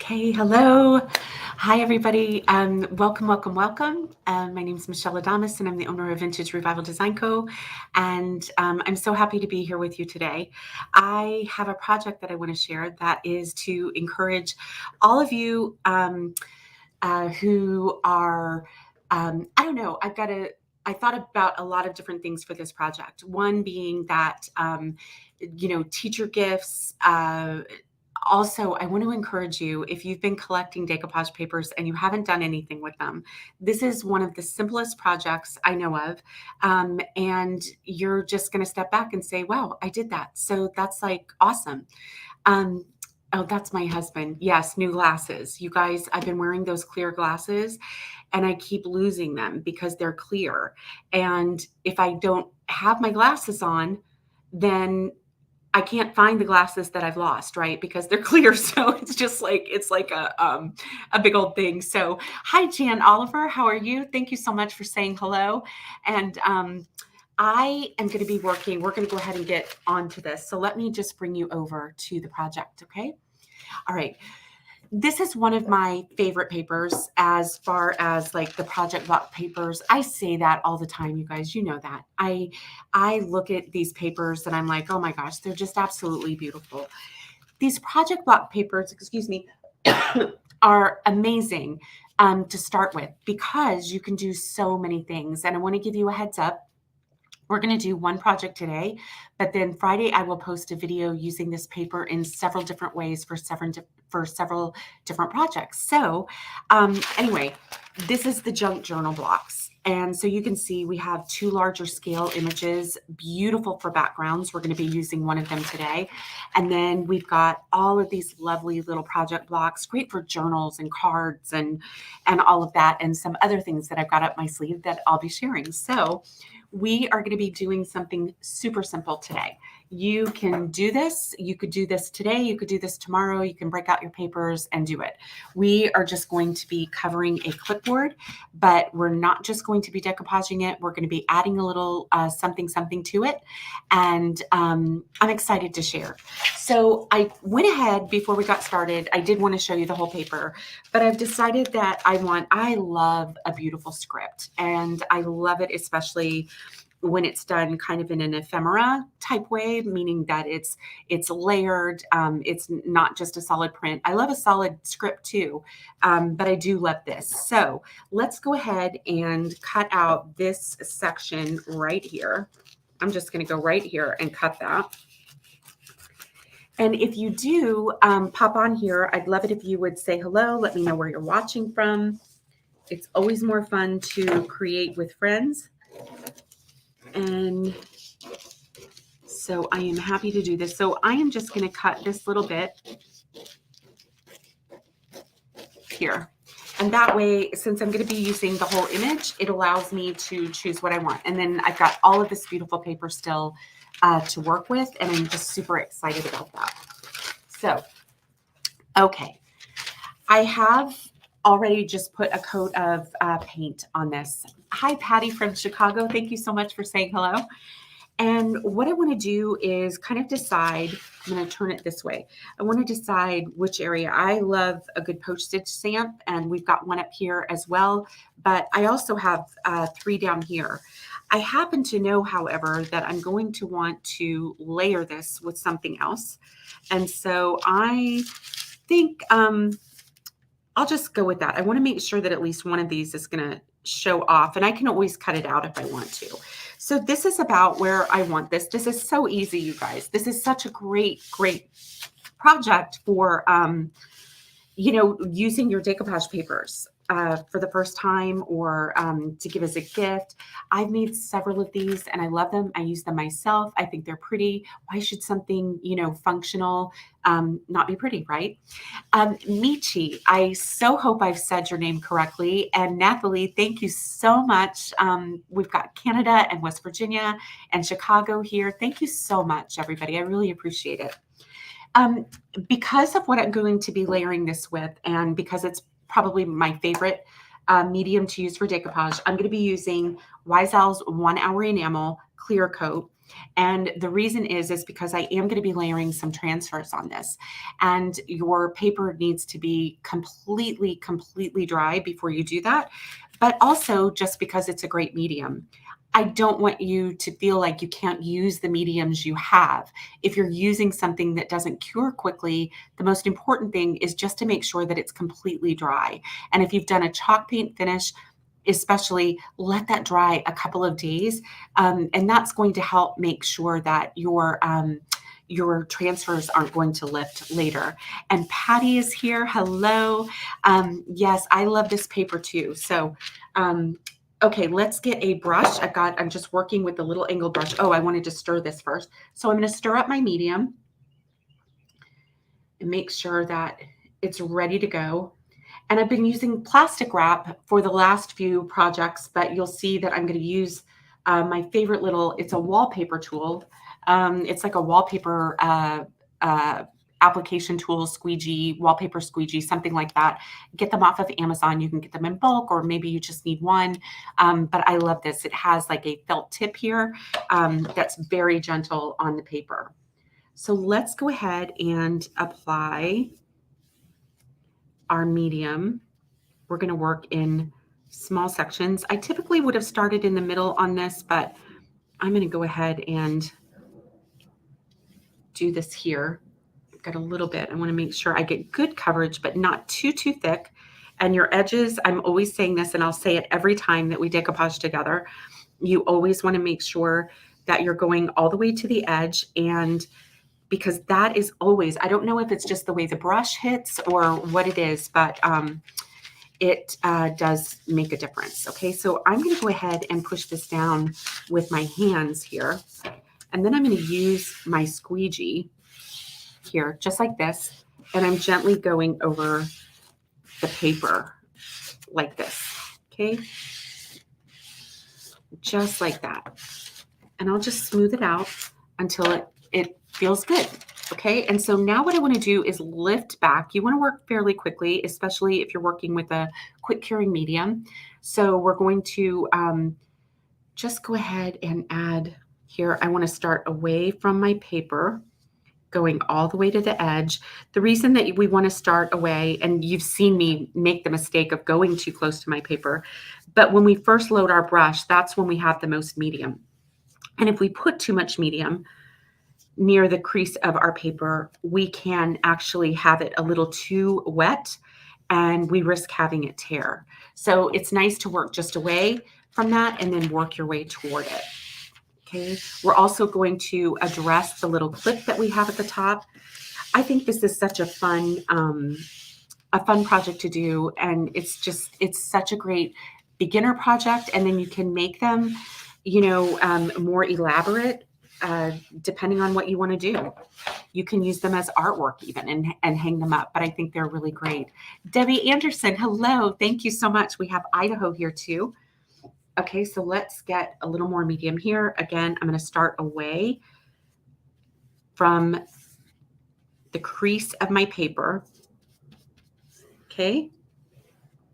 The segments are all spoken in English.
Okay, hello. Hi, everybody. Welcome, welcome, welcome. My name is Michelle Adamas, and I'm the owner of Vintage Revival Design Co. And I'm so happy to be here with you today. I have a project that I want to share that is to encourage all of you who are, I don't know, I thought about a lot of different things for this project. One being that, teacher gifts, also, I want to encourage you, if you've been collecting decoupage papers and you haven't done anything with them, this is one of the simplest projects I know of. And you're just going to step back and say, wow, I did that. So that's like awesome. Um, oh, that's my husband. Yes, new glasses. You guys, I've been wearing those clear glasses and I keep losing them because they're clear. And if I don't have my glasses on, then I can't find the glasses that I've lost, right? Because they're clear. So it's like a big old thing. So hi, Jan Oliver. How are you? Thank you so much for saying hello. And I am going to be working. We're going to go ahead and get onto this. So let me just bring you over to the project. Okay. All right. This is one of my favorite papers as far as like the project block papers. I say that all the time, you guys, you know that. I look at these papers and I'm like, oh my gosh, they're just absolutely beautiful. These project block papers, excuse me, are amazing to start with because you can do so many things. And I want to give you a heads up. We're going to do one project today, but then Friday I will post a video using this paper in several different ways for several different projects. So anyway, this is the junk journal blocks. And so you can see we have two larger scale images, beautiful for backgrounds. We're going to be using one of them today. And then we've got all of these lovely little project blocks, great for journals and cards and all of that, and some other things that I've got up my sleeve that I'll be sharing. So we are going to be doing something super simple today. You can do this. You could do this today. You could do this tomorrow. You can break out your papers and do it. We are just going to be covering a clipboard, but we're not just going to be decoupaging it. We're going to be adding a little something to it. And I'm excited to share. So I went ahead before we got started. I did want to show you the whole paper, but I've decided that I love a beautiful script, and I love it especially when it's done kind of in an ephemera type way, meaning that it's layered. It's not just a solid print. I love a solid script too, but I do love this. So let's go ahead and cut out this section right here. I'm just going to go right here and cut that. And if you do pop on here, I'd love it if you would say hello. Let me know where you're watching from. It's always more fun to create with friends. And so I am happy to do this. So I am just going to cut this little bit here. And that way, since I'm going to be using the whole image, it allows me to choose what I want. And then I've got all of this beautiful paper still to work with, and I'm just super excited about that. So, okay. I have already just put a coat of paint on this. Hi, Patty from Chicago. Thank you so much for saying hello. And what I want to do is kind of decide, I'm going to turn it this way. I want to decide which area. I love a good postage stamp, and we've got one up here as well, but I also have 3 down here. I happen to know, however, that I'm going to want to layer this with something else. And so I think I'll just go with that. I want to make sure that at least one of these is going to show off, and I can always cut it out if I want to. So this is about where I want this. This is so easy, you guys. This is such a great project for, using your decoupage papers for the first time, or to give as a gift. I've made several of these and I love them. I use them myself. I think they're pretty. Why should something, functional not be pretty, right? Michi, I so hope I've said your name correctly. And Nathalie, thank you so much. We've got Canada and West Virginia and Chicago here. Thank you so much, everybody. I really appreciate it. Because of what I'm going to be layering this with, and because it's probably my favorite medium to use for decoupage, I'm going to be using Wise Owl's 1 Hour Enamel Clear Coat. And the reason is because I am going to be layering some transfers on this. And your paper needs to be completely dry before you do that. But also just because it's a great medium. I don't want you to feel like you can't use the mediums you have. If you're using something that doesn't cure quickly, the most important thing is just to make sure that it's completely dry. And if you've done a chalk paint finish, especially let that dry a couple of days. And that's going to help make sure that your transfers aren't going to lift later. And Patty is here. Hello. Yes, I love this paper too. So, okay, let's get a brush. I'm just working with the little angled brush. Oh, I wanted to stir this first. So I'm going to stir up my medium and make sure that it's ready to go. And I've been using plastic wrap for the last few projects, but you'll see that I'm going to use my favorite it's a wallpaper tool. It's like a wallpaper application tool, squeegee, wallpaper squeegee, something like that. Get them off of Amazon. You can get them in bulk, or maybe you just need one. But I love this. It has like a felt tip here that's very gentle on the paper. So let's go ahead and apply our medium. We're going to work in small sections. I typically would have started in the middle on this, but I'm going to go ahead and do this here. I've got a little bit. I want to make sure I get good coverage, but not too thick. And your edges, I'm always saying this, and I'll say it every time that we decoupage together. You always want to make sure that you're going all the way to the edge, and because that is always, I don't know if it's just the way the brush hits or what it is, but it does make a difference. Okay, so I'm going to go ahead and push this down with my hands here. And then I'm going to use my squeegee here, just like this. And I'm gently going over the paper like this. Okay, just like that. And I'll just smooth it out until it feels good. Okay, and so now what I want to do is lift back. You want to work fairly quickly, especially if you're working with a quick curing medium. So we're going to just go ahead and add here. I want to start away from my paper, going all the way to the edge. The reason that we want to start away, and you've seen me make the mistake of going too close to my paper, but when we first load our brush, that's when we have the most medium. And if we put too much medium near the crease of our paper, we can actually have it a little too wet and we risk having it tear. So it's nice to work just away from that and then work your way toward it. Okay, we're also going to address the little clip that we have at the top. I think this is such a fun project to do, and it's such a great beginner project, and then you can make them, more elaborate depending on what you want to do. You can use them as artwork even and hang them up, but I think they're really great. Debbie Anderson, hello. Thank you so much. We have Idaho here too. Okay, so let's get a little more medium here. Again, I'm going to start away from the crease of my paper. Okay,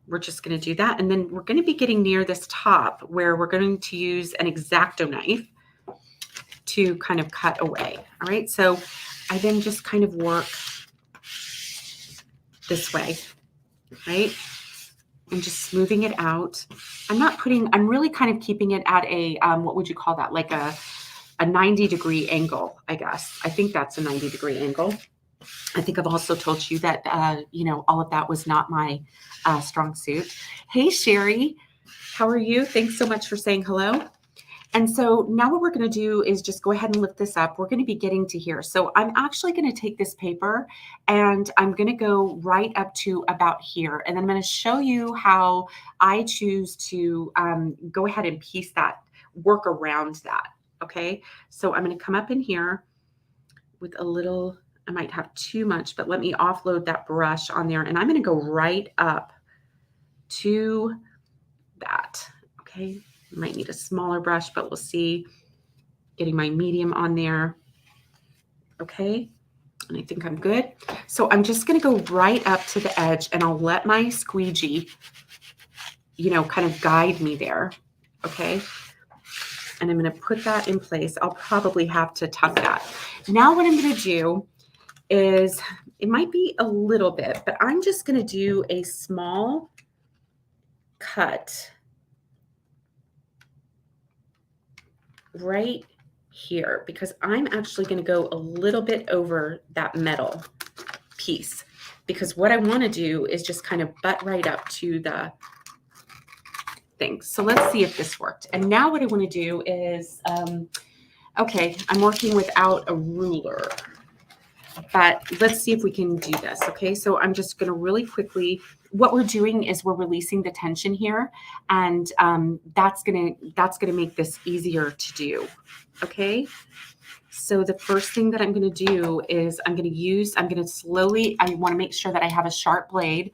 we're just going to do that. And then we're going to be getting near this top where we're going to use an X-Acto knife to kind of cut away. All right, so I then just kind of work this way, right? And just smoothing it out. I'm really kind of keeping it at a, what would you call that? Like a 90-degree angle, I guess. I think that's a 90-degree angle. I think I've also told you that, all of that was not my strong suit. Hey, Sherry, how are you? Thanks so much for saying hello. And so now what we're going to do is just go ahead and lift this up. We're going to be getting to here. So I'm actually going to take this paper and I'm going to go right up to about here. And then I'm going to show you how I choose to go ahead and piece that, work around that. Okay. So I'm going to come up in here with a little, I might have too much, but let me offload that brush on there. And I'm going to go right up to that. Okay. Might need a smaller brush, but we'll see. Getting my medium on there. Okay. And I think I'm good. So I'm just going to go right up to the edge and I'll let my squeegee, kind of guide me there. Okay. And I'm going to put that in place. I'll probably have to tuck that. Now what I'm going to do is, it might be a little bit, but I'm just going to do a small cut right here, because I'm actually going to go a little bit over that metal piece, because what I want to do is just kind of butt right up to the thing. So let's see if this worked. And now what I want to do is, okay, I'm working without a ruler, but let's see if we can do this. Okay, so I'm just going to really quickly, what we're doing is we're releasing the tension here, and that's gonna make this easier to do. Okay, so the first thing that I'm going to do is I'm going to slowly, I want to make sure that I have a sharp blade,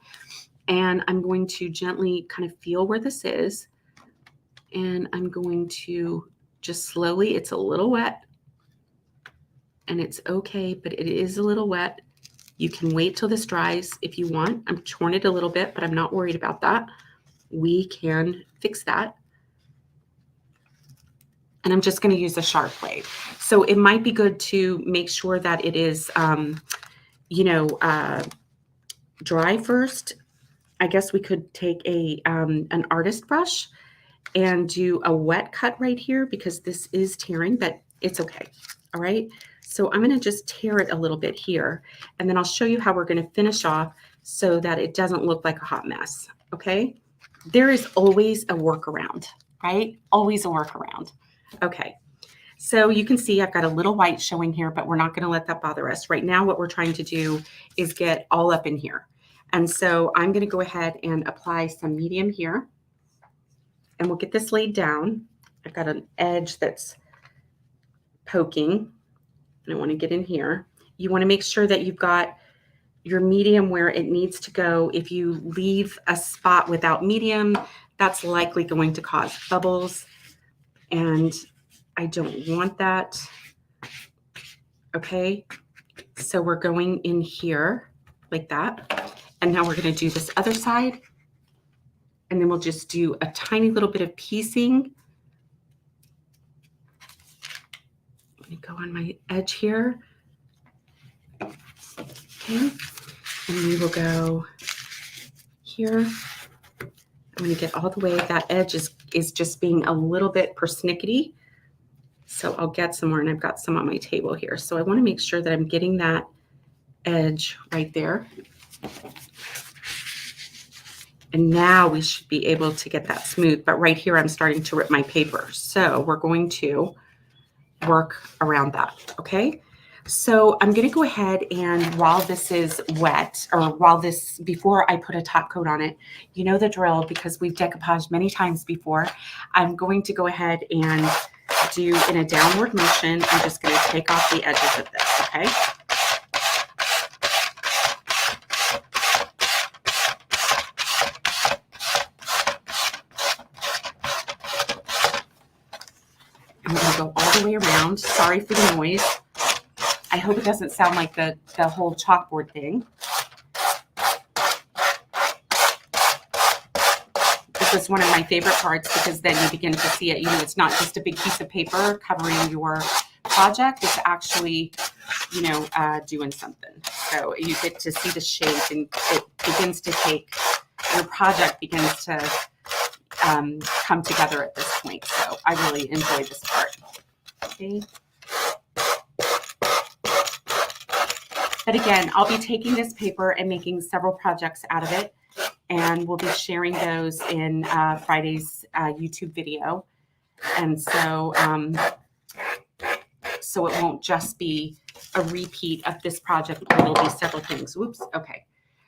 and I'm going to gently kind of feel where this is, and I'm going to just slowly, it's a little wet, and it's okay, but it is a little wet. You can wait till this dries if you want. I'm torn it a little bit, but I'm not worried about that. We can fix that. And I'm just going to use a sharp blade. So it might be good to make sure that it is, dry first. I guess we could take an artist brush and do a wet cut right here, because this is tearing, but it's okay. All right. So I'm going to just tear it a little bit here, and then I'll show you how we're going to finish off so that it doesn't look like a hot mess. Okay. There is always a workaround, right? Always a workaround. Okay. So you can see I've got a little white showing here, but we're not going to let that bother us. Right now, what we're trying to do is get all up in here. And so I'm going to go ahead and apply some medium here, and we'll get this laid down. I've got an edge that's poking, and I want to get in here. You want to make sure that you've got your medium where it needs to go. If you leave a spot without medium, that's likely going to cause bubbles, and I don't want that. Okay, so we're going in here like that. And now we're going to do this other side, and then we'll just do a tiny little bit of piecing. I'm going to go on my edge here. Okay, and we will go here. I'm going to get all the way. That edge is just being a little bit persnickety. So I'll get some more, and I've got some on my table here. So I want to make sure that I'm getting that edge right there. And now we should be able to get that smooth. But right here, I'm starting to rip my paper. So we're going to work around that, okay? So I'm going to go ahead, and while this is wet, or before I put a top coat on it, you know the drill, because we've decoupaged many times before, I'm going to go ahead and do, in a downward motion, I'm just going to take off the edges of this, okay? I'm going to go all the way around. Sorry for the noise. I hope it doesn't sound like the whole chalkboard thing. This is one of my favorite parts, because then you begin to see it. You know, it's not just a big piece of paper covering your project. It's actually, doing something. So you get to see the shape, and it begins to take, your project begins to come together at this point. So I really enjoy this part. Okay. But again, I'll be taking this paper and making several projects out of it, and we'll be sharing those in Friday's YouTube video. And so, so it won't just be a repeat of this project, but it'll be several things. Whoops. Okay.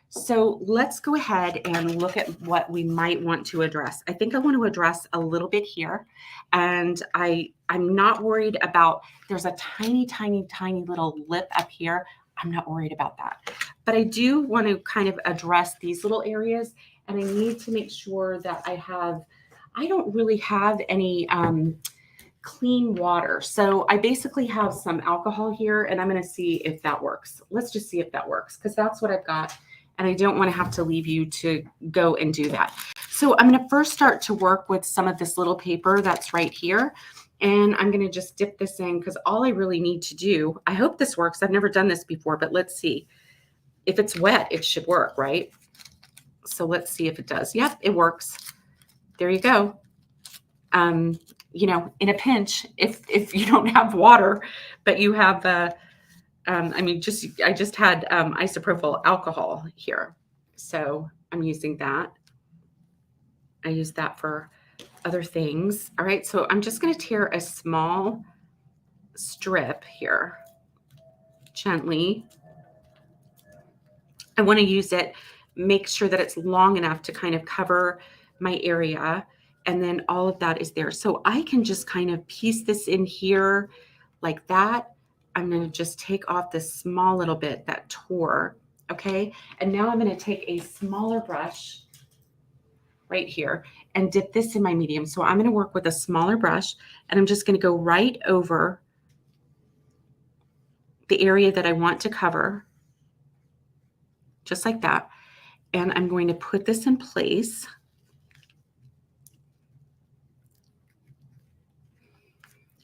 So let's go ahead and look at what we might want to address. I think I want to address a little bit here, and I'm not worried about, there's a tiny, tiny, tiny little lip up here. I'm not worried about that, but I do want to kind of address these little areas, and I need to make sure that I don't really have any clean water. So I basically have some alcohol here, and I'm going to see if that works. Let's just see if that works, because that's what I've got. And I don't want to have to leave you to go and do that. So I'm going to first start to work with some of this little paper that's right here. And I'm going to just dip this in because all I really need to do, I hope this works. I've never done this before, but let's see. If it's wet, it should work, right? So let's see if it does. Yep, it works. There you go. You know, in a pinch, if you don't have water, but you have, I mean, I just had isopropyl alcohol here. So I'm using that. I use that for other things. All right, so I'm just going to tear a small strip here gently. I want to use it, make sure that it's long enough to kind of cover my area, and then all of that is there. So I can just kind of piece this in here like that. I'm going to just take off this small little bit that tore, okay? And now I'm going to take a smaller brush right here and dip this in my medium. So I'm going to work with a smaller brush, and I'm just going to go right over the area that I want to cover, just like that. And I'm going to put this in place.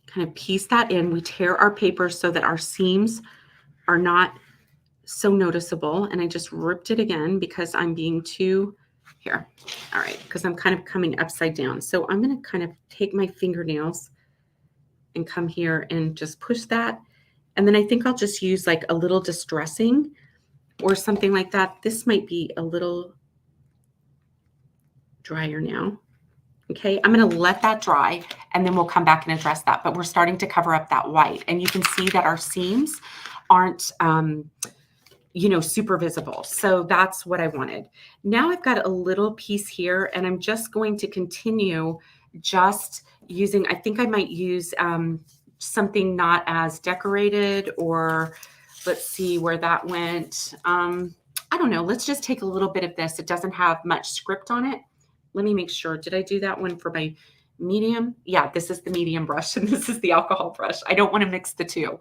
Kind of piece that in. We tear our paper so that our seams are not so noticeable. And I just ripped it again because I'm being too, here. All right, because I'm kind of coming upside down. So I'm going to kind of take my fingernails and come here and just push that. And then I think I'll just use like a little distressing or something like that. This might be a little drier now. Okay, I'm going to let that dry and then we'll come back and address that. But we're starting to cover up that white, and you can see that our seams aren't, you know, super visible. So that's what I wanted. Now I've got a little piece here, and I'm just going to continue just using, I think I might use something not as decorated, or let's see where that went. I don't know. Let's just take a little bit of this. It doesn't have much script on it. Let me make sure. Did I do that one for my medium? Yeah, this is the medium brush and this is the alcohol brush. I don't want to mix the two.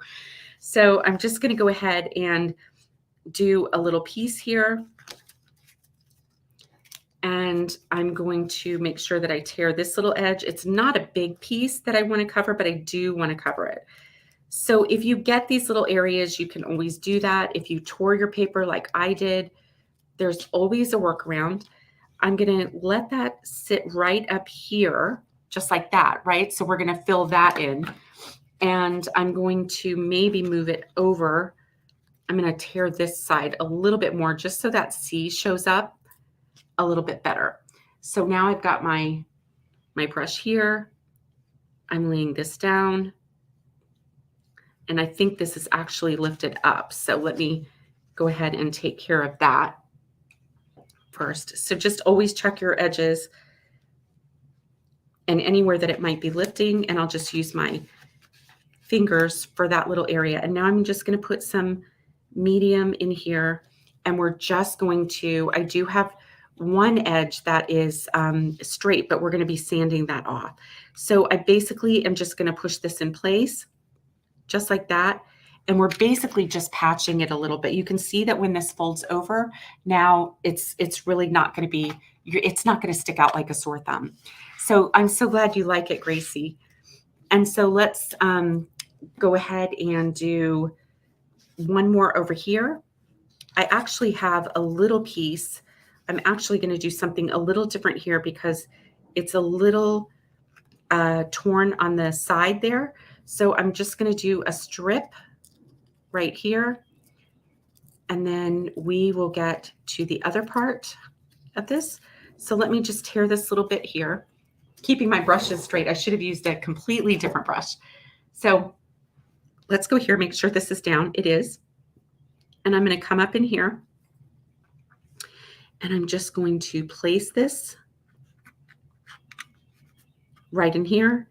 So I'm just going to go ahead and do a little piece here. And I'm going to make sure that I tear this little edge. It's not a big piece that I want to cover, but I do want to cover it. So if you get these little areas, you can always do that. If you tore your paper like I did, there's always a workaround. I'm going to let that sit right up here, just like that, right? So we're going to fill that in. And I'm going to maybe move it over. I'm going to tear this side a little bit more just so that C shows up a little bit better. So now I've got my brush here. I'm laying this down. And I think this is actually lifted up. So let me go ahead and take care of that first. So just always check your edges and anywhere that it might be lifting. And I'll just use my fingers for that little area. And now I'm just going to put some medium in here. And we're just going to, I do have one edge that is straight, but we're going to be sanding that off. So I basically am just going to push this in place just like that. And we're basically just patching it a little bit. You can see that when this folds over, now it's really not going to be, it's not going to stick out like a sore thumb. So I'm so glad you like it, Gracie. And so let's go ahead and do one more over here. I actually have a little piece. I'm actually going to do something a little different here because it's a little torn on the side there. So I'm just going to do a strip right here. And then we will get to the other part of this. So let me just tear this little bit here, keeping my brushes straight. I should have used a completely different brush. So let's go here, make sure this is down. It is. And I'm going to come up in here. And I'm just going to place this right in here.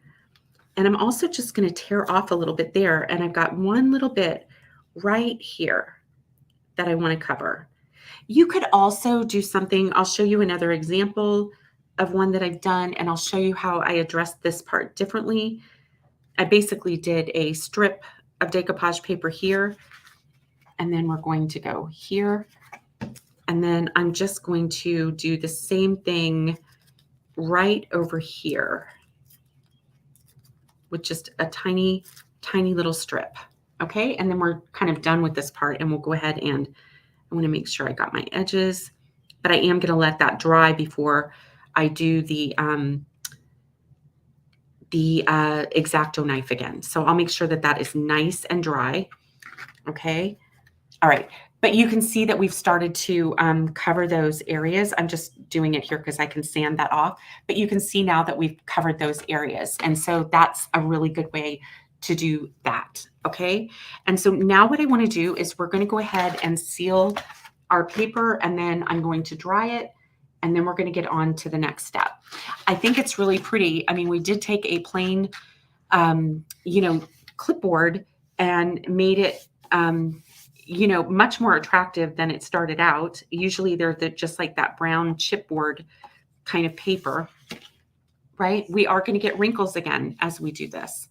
And I'm also just going to tear off a little bit there. And I've got one little bit right here that I want to cover. You could also do something. I'll show you another example of one that I've done, and I'll show you how I addressed this part differently. I basically did a strip of decoupage paper here, and then we're going to go here. And then I'm just going to do the same thing right over here. with just a tiny, tiny little strip. Okay, and then we're kind of done with this part, and we'll go ahead and I want to make sure I got my edges, but I am going to let that dry before I do the X-Acto knife again. So I'll make sure that that is nice and dry. Okay. All right. But you can see that we've started to cover those areas. I'm just doing it here because I can sand that off. But you can see now that we've covered those areas. And so that's a really good way to do that. Okay. And so now what I want to do is we're going to go ahead and seal our paper, and then I'm going to dry it, and then we're going to get on to the next step. I think it's really pretty. I mean, we did take a plain, clipboard and made it, much more attractive than it started out. Usually they're just like that brown chipboard kind of paper, right? We are going to get wrinkles again as we do this.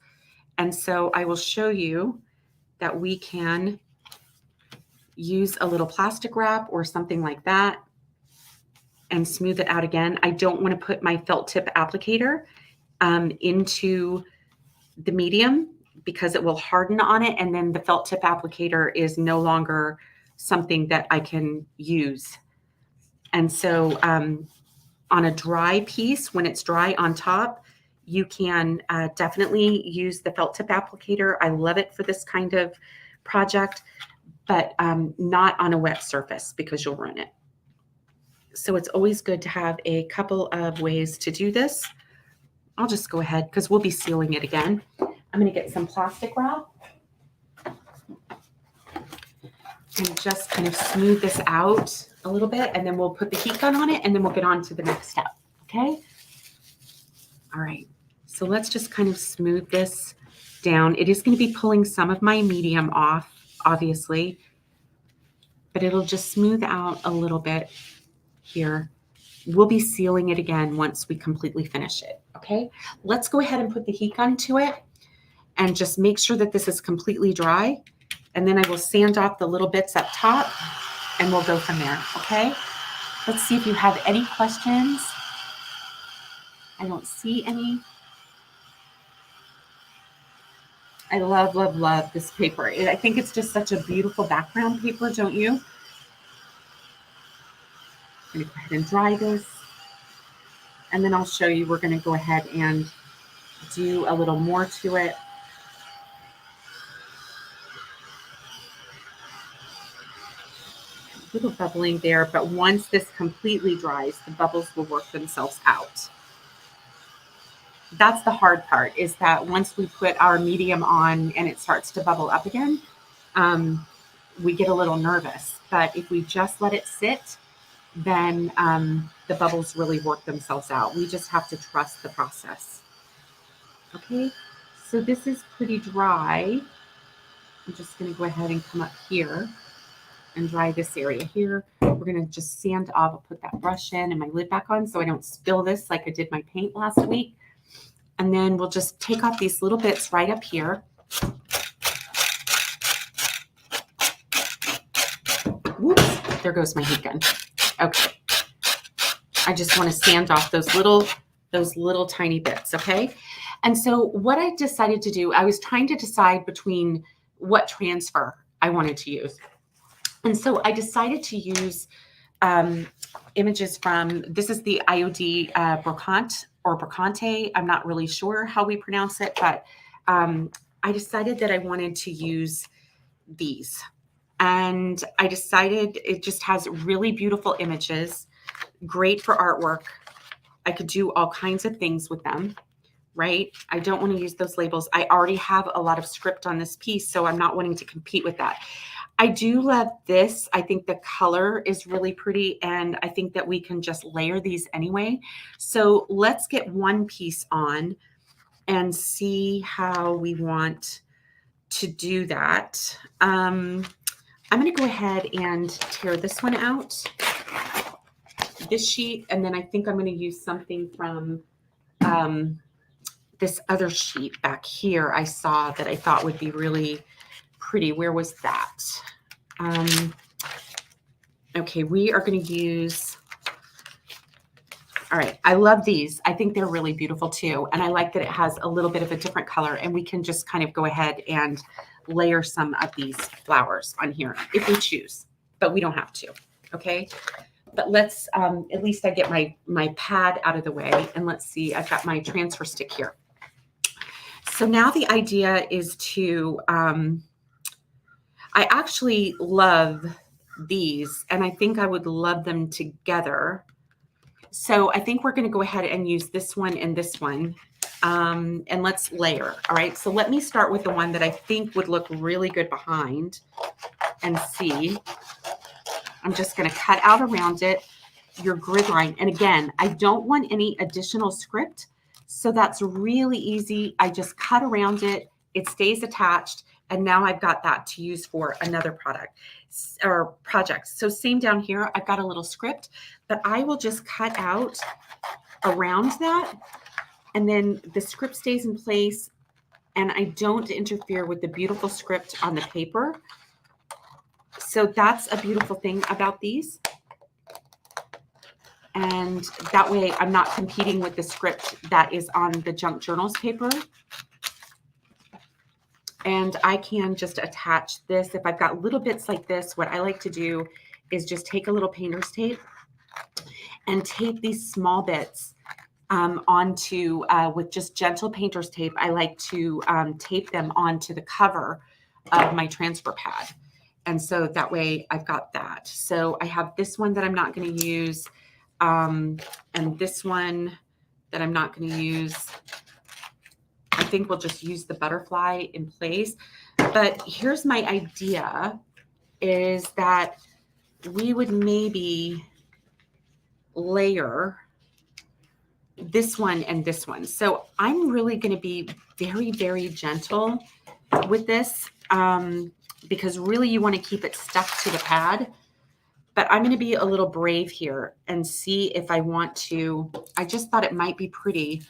And so I will show you that we can use a little plastic wrap or something like that and smooth it out again. I don't want to put my felt tip applicator into the medium because it will harden on it, and then the felt tip applicator is no longer something that I can use. And so on a dry piece, when it's dry on top, you can definitely use the felt tip applicator. I love it for this kind of project, but not on a wet surface because you'll ruin it. So it's always good to have a couple of ways to do this. I'll just go ahead because we'll be sealing it again. I'm going to get some plastic wrap and just kind of smooth this out a little bit, and then we'll put the heat gun on it, and then we'll get on to the next step. Okay. All right. So let's just kind of smooth this down. It is going to be pulling some of my medium off, obviously, but it'll just smooth out a little bit here. We'll be sealing it again once we completely finish it. Okay. Let's go ahead and put the heat gun to it and just make sure that this is completely dry. And then I will sand off the little bits up top, and we'll go from there. Okay. Let's see if you have any questions. I don't see any. I love, love, love this paper. I think it's just such a beautiful background paper, don't you? I'm going to go ahead and dry this. And then I'll show you, we're going to go ahead and do a little more to it. A little bubbling there, but once this completely dries, the bubbles will work themselves out. That's the hard part, is that once we put our medium on and it starts to bubble up again, we get a little nervous. But if we just let it sit, then the bubbles really work themselves out. We just have to trust the process. Okay, so this is pretty dry. I'm just going to go ahead and come up here and dry this area here. We're going to just sand off. I'll put that brush in and my lid back on so I don't spill this like I did my paint last week. And then we'll just take off these little bits right up here. Whoops, there goes my heat gun. Okay. I just want to sand off those little tiny bits, okay? And so what I decided to do, I was trying to decide between what transfer I wanted to use. And so I decided to use images from, this is the IOD Brocante or Brocante. I'm not really sure how we pronounce it, but I decided that I wanted to use these. And I decided it just has really beautiful images, great for artwork. I could do all kinds of things with them, right? I don't want to use those labels. I already have a lot of script on this piece, so I'm not wanting to compete with that. I do love this. I think the color is really pretty, and I think that we can just layer these anyway. So let's get one piece on and see how we want to do that. I'm going to go ahead and tear this one out, this sheet, and then I think I'm going to use something from this other sheet back here I saw that I thought would be really pretty. Where was that? Okay, we are going to use All right, I love these. I think they're really beautiful too. And I like that it has a little bit of a different color, and we can just kind of go ahead and layer some of these flowers on here if we choose, but we don't have to, okay? But let's, at least I get my pad out of the way, and let's see, I've got my transfer stick here. So now the idea is to, I actually love these, and I think I would love them together. So I think we're going to go ahead and use this one and this one, and let's layer. All right, so let me start with the one that I think would look really good behind and see. I'm just going to cut out around it your grid line. And again, I don't want any additional script, so that's really easy. I just cut around it, it stays attached, and now I've got that to use for another product or project. So same down here, I've got a little script, but I will just cut out around that, and then the script stays in place, and I don't interfere with the beautiful script on the paper. So that's a beautiful thing about these. And that way I'm not competing with the script that is on the junk journals paper. And I can just attach this. If I've got little bits like this, what I like to do is just take a little painter's tape and tape these small bits onto, with just gentle painter's tape. I like to tape them onto the cover of my transfer pad. And so that way I've got that. So I have this one that I'm not going to use, and this one that I'm not going to use. I think we'll just use the butterfly in place. But here's my idea, is that we would maybe layer this one and this one. So I'm really going to be very, very gentle with this, because really you want to keep it stuck to the pad. But I'm going to be a little brave here and see if I want to. I just thought it might be pretty.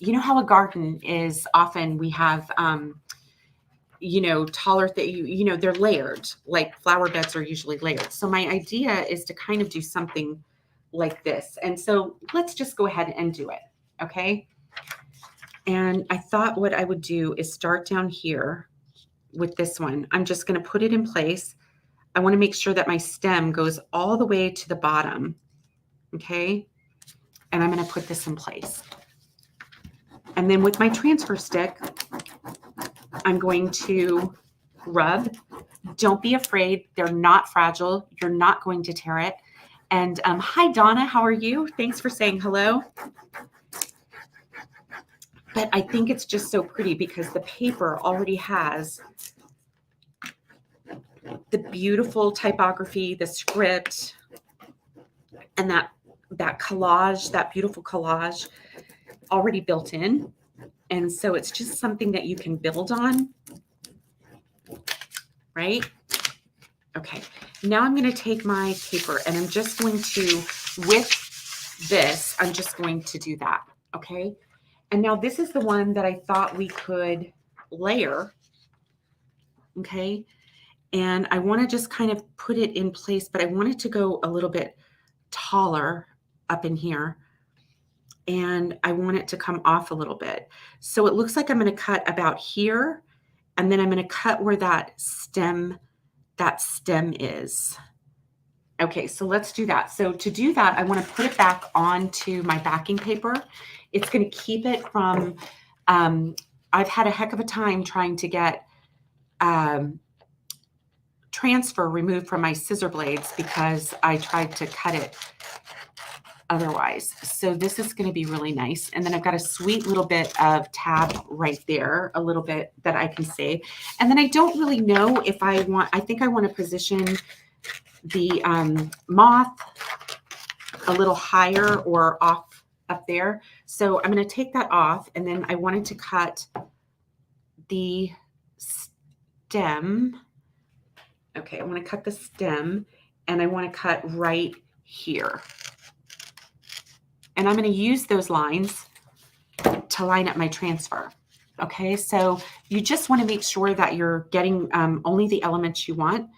You know how a garden is often, we have, taller, they're layered, like flower beds are usually layered. So my idea is to kind of do something like this. And so let's just go ahead and do it. Okay. And I thought what I would do is start down here with this one. I'm just going to put it in place. I want to make sure that my stem goes all the way to the bottom. Okay. And I'm going to put this in place. And then with my transfer stick, I'm going to rub. Don't be afraid. They're not fragile. You're not going to tear it. And hi, Donna. How are you? Thanks for saying hello. But I think it's just so pretty because the paper already has the beautiful typography, the script, and that collage, that beautiful collage already built in. And so it's just something that you can build on, right? Okay, now I'm going to take my paper and I'm just going to, with this, I'm just going to do that, okay? And now this is the one that I thought we could layer, okay? And I want to just kind of put it in place, but I want it to go a little bit taller up in here. And I want it to come off a little bit. So it looks like I'm going to cut about here, and then I'm going to cut where that stem is. Okay, so let's do that. So to do that, I want to put it back onto my backing paper. It's going to keep it from, I've had a heck of a time trying to get transfer removed from my scissor blades because I tried to cut it otherwise. So this is going to be really nice. And then I've got a sweet little bit of tab right there, a little bit that I can save. And then I don't really know if I think I want to position the moth a little higher or off up there. So I'm going to take that off, and then I wanted to cut the stem. Okay, I want to cut the stem, and I want to cut right here. And I'm going to use those lines to line up my transfer. Okay, so you just want to make sure that you're getting only the elements you want,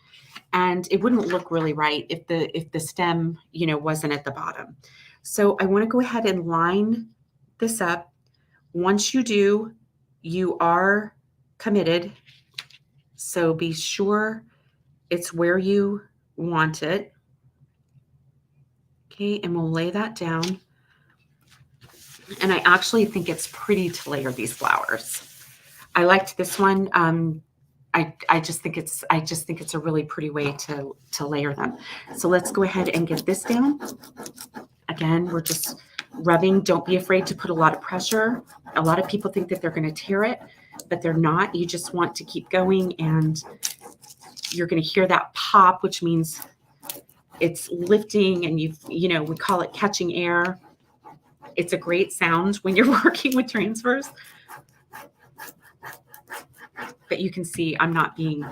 and it wouldn't look really right if the stem, wasn't at the bottom. So I want to go ahead and line this up. Once you do, you are committed. So be sure it's where you want it. Okay, and we'll lay that down. And I actually think it's pretty to layer these flowers. I liked this one. I just think it's a really pretty way to layer them. So let's go ahead and get this down. Again, we're just rubbing. Don't be afraid to put a lot of pressure. A lot of people think that they're going to tear it, but they're not. You just want to keep going, and you're going to hear that pop, which means it's lifting, and we call it catching air. It's a great sound when you're working with transfers. But you can see I'm not being,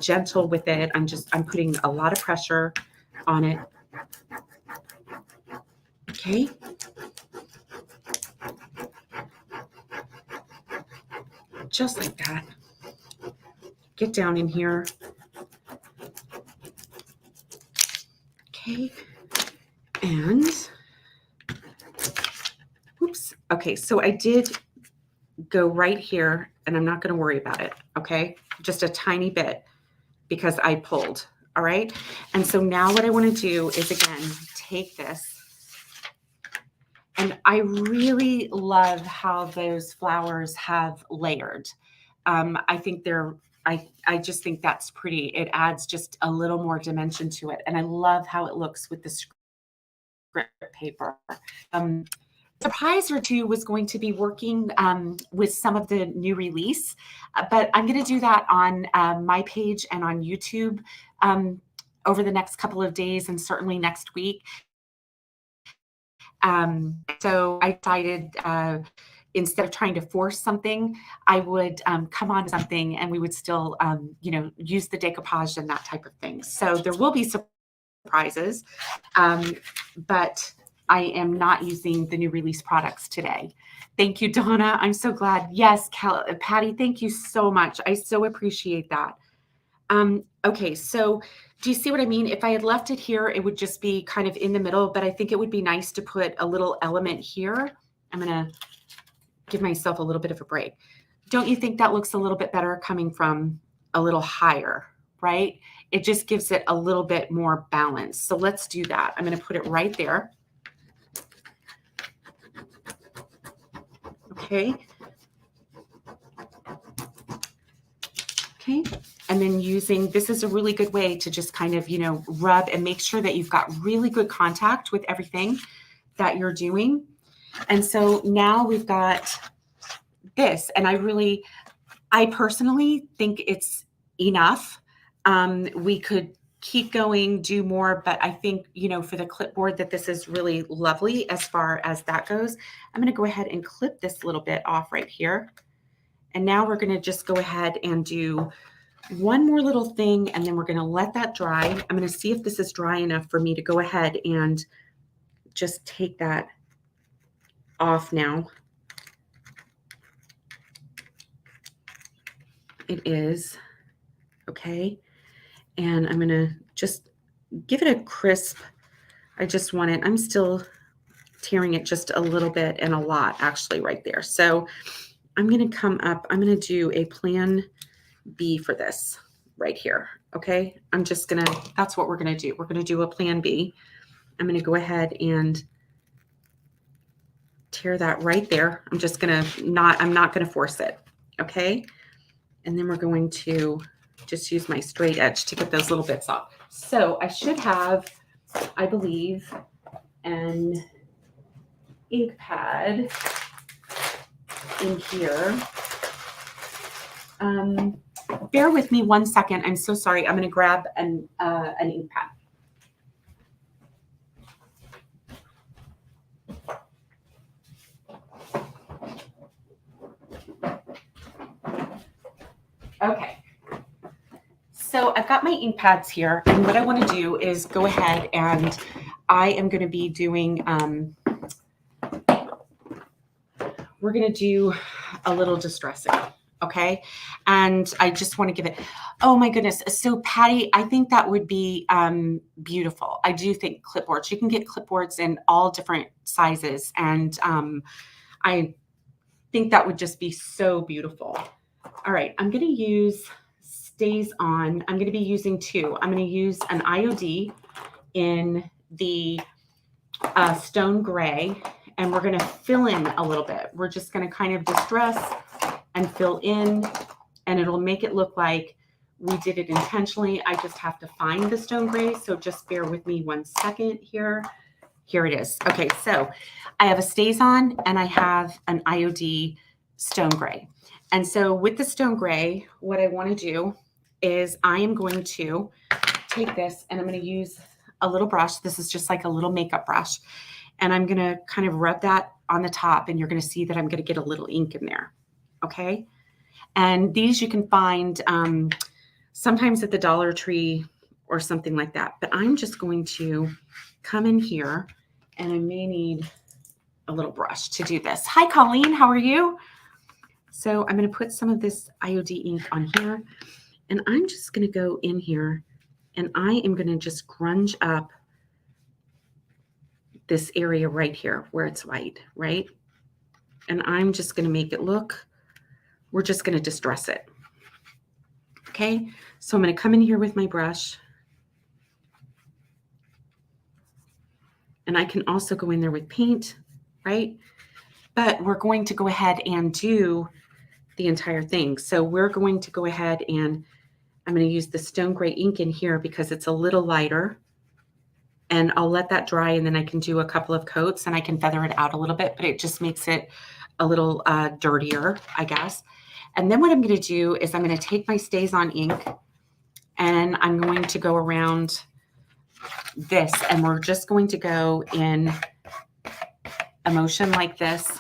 gentle with it. I'm putting a lot of pressure on it. Okay. Just like that. Get down in here. Okay. And, oops. Okay, so I did go right here, and I'm not going to worry about it. Okay. Just a tiny bit because I pulled. All right. And so now what I want to do is, again, take this. And I really love how those flowers have layered. I think I just think that's pretty. It adds just a little more dimension to it. And I love how it looks with the script paper. Surprise or two was going to be working with some of the new release, but I'm going to do that on my page and on YouTube over the next couple of days, and certainly next week. So I decided instead of trying to force something, I would come on to something, and we would still, use the decoupage and that type of thing. So there will be surprises, but I am not using the new release products today. Thank you, Donna. I'm so glad. Yes, Patty, thank you so much. I so appreciate that. Okay, so do you see what I mean? If I had left it here, it would just be kind of in the middle, but I think it would be nice to put a little element here. I'm going to give myself a little bit of a break. Don't you think that looks a little bit better coming from a little higher, right? It just gives it a little bit more balance. So let's do that. I'm going to put it right there. Okay. Okay. And then this is a really good way to just kind of, rub and make sure that you've got really good contact with everything that you're doing. And so now we've got this, and I personally think it's enough. We could keep going, do more, but I think, for the clipboard, that this is really lovely as far as that goes. I'm going to go ahead and clip this little bit off right here. And now we're going to just go ahead and do one more little thing, and then we're going to let that dry. I'm going to see if this is dry enough for me to go ahead and just take that off now. It is. Okay. And I'm going to just give it a crisp. I just want it. I'm still tearing it just a little bit, and a lot actually right there. So I'm going to come up. I'm going to do a plan B for this right here. Okay. That's what we're going to do. We're going to do a plan B. I'm going to go ahead and tear that right there. I'm not going to force it. Okay. And then we're going to just use my straight edge to get those little bits off. So I should have, I believe, an ink pad in here. Bear with me one second. I'm so sorry. I'm going to grab an ink pad. Okay. So I've got my ink pads here, and what I want to do is go ahead, and I am going to be doing, we're going to do a little distressing. Okay. And I just want to give it, oh my goodness. So Patty, I think that would be beautiful. I do think clipboards, you can get clipboards in all different sizes. And I think that would just be so beautiful. All right. I'm going to use Stays On. I'm going to be using two. I'm going to use an IOD in the stone gray, and we're going to fill in a little bit. We're just going to kind of distress and fill in, and it'll make it look like we did it intentionally. I just have to find the stone gray, so just bear with me 1 second here. Here it is. Okay, so I have a StazOn and I have an IOD stone gray. And so with the stone gray, what I want to do is I am going to take this and I'm going to use a little brush. This is just like a little makeup brush. And I'm going to kind of rub that on the top, and you're going to see that I'm going to get a little ink in there. Okay. And these you can find sometimes at the Dollar Tree or something like that. But I'm just going to come in here, and I may need a little brush to do this. Hi, Colleen. How are you? So I'm going to put some of this IOD ink on here, and I'm just going to go in here, and I am going to just grunge up this area right here where it's white, right? And I'm just going to make it look, we're just going to distress it. Okay, so I'm going to come in here with my brush. And I can also go in there with paint, right? But we're going to go ahead and do the entire thing. So we're going to go ahead and I'm going to use the stone gray ink in here because it's a little lighter. And I'll let that dry, and then I can do a couple of coats and I can feather it out a little bit, but it just makes it a little dirtier, I guess. And then what I'm going to do is I'm going to take my StazOn ink and I'm going to go around this, and we're just going to go in a motion like this,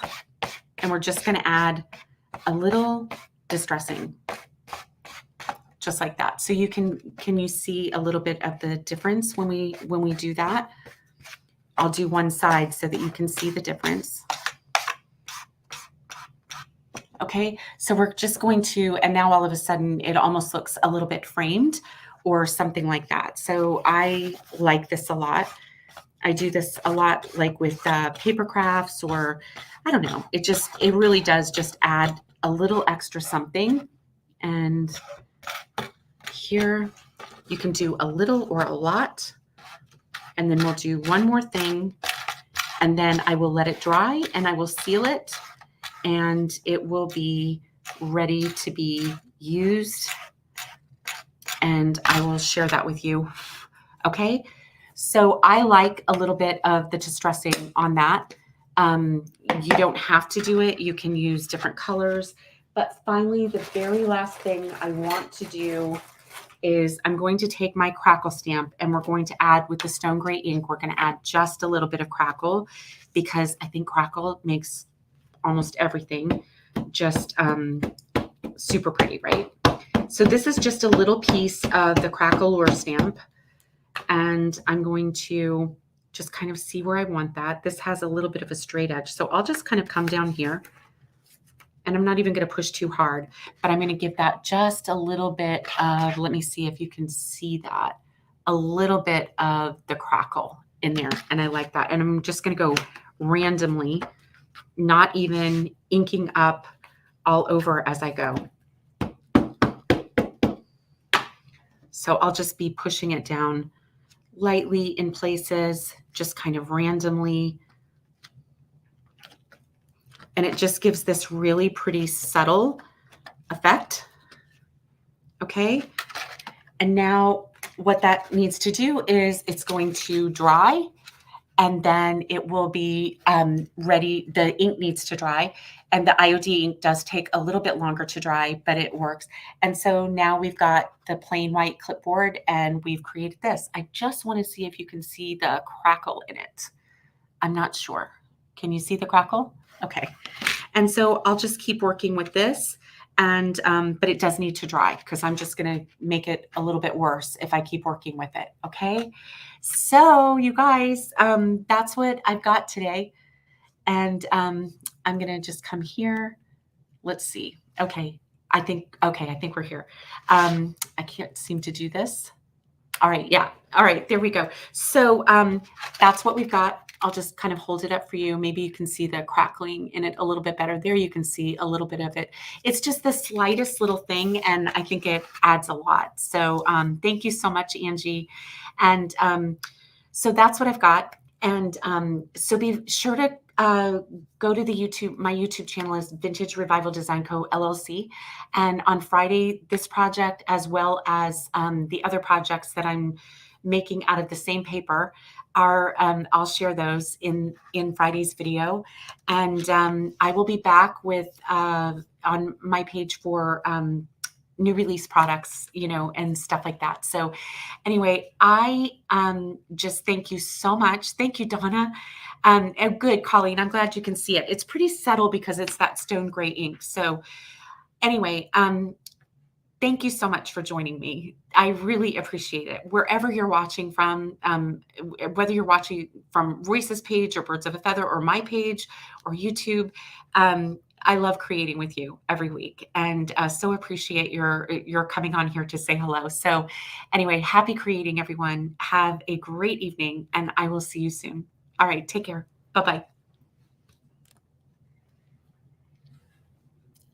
and we're just going to add a little distressing, just like that. So you can you see a little bit of the difference when we do that? I'll do one side so that you can see the difference. Okay, so we're just going to, and now all of a sudden it almost looks a little bit framed or something like that. So I like this a lot. I do this a lot, like with paper crafts, or I don't know. It really does just add a little extra something. And here you can do a little or a lot. And then we'll do one more thing. And then I will let it dry and I will seal it. And it will be ready to be used. And I will share that with you. Okay. So I like a little bit of the distressing on that. You don't have to do it. You can use different colors. But finally, the very last thing I want to do is I'm going to take my crackle stamp, and we're going to add, with the stone gray ink, we're going to add just a little bit of crackle, because I think crackle makes almost everything just super pretty, right? So this is just a little piece of the crackle lure stamp, and I'm going to just kind of see where I want that. This has a little bit of a straight edge, so I'll just kind of come down here, and I'm not even going to push too hard, but I'm going to give that just a little bit of, let me see if you can see that, a little bit of the crackle in there, and I like that. And I'm just going to go randomly, not even inking up all over as I go. So I'll just be pushing it down lightly in places, just kind of randomly. And it just gives this really pretty subtle effect. Okay. And now what that needs to do is it's going to dry, and then it will be ready. The ink needs to dry, and the IOD ink does take a little bit longer to dry, but it works. And so now we've got the plain white clipboard, and we've created this. I just want to see if you can see the crackle in it. I'm not sure. Can you see the crackle? Okay. And so I'll just keep working with this, and but it does need to dry, because I'm just going to make it a little bit worse if I keep working with it. Okay. So you guys, that's what I've got today. And I'm going to just come here. Let's see. Okay. Okay, I think we're here. I can't seem to do this. All right, yeah. All right, there we go. So that's what we've got. I'll just kind of hold it up for you. Maybe you can see the crackling in it a little bit better. There you can see a little bit of it. It's just the slightest little thing, and I think it adds a lot. So thank you so much, Angie. And so that's what I've got. And so be sure to go to the YouTube. My YouTube channel is Vintage Revival Design Co. LLC. And on Friday, this project, as well as the other projects that I'm making out of the same paper, are I'll share those in Friday's video. And I will be back with on my page for new release products, and stuff like that. So anyway, I just thank you so much. Thank you, Donna. And good, Colleen. I'm glad you can see it. It's pretty subtle because it's that stone gray ink. So anyway, thank you so much for joining me. I really appreciate it. Wherever you're watching from, whether you're watching from Royce's page or Birds of a Feather or my page or YouTube, I love creating with you every week, and so appreciate your coming on here to say hello. So anyway, happy creating, everyone. Have a great evening, and I will see you soon. All right, take care. Bye-bye.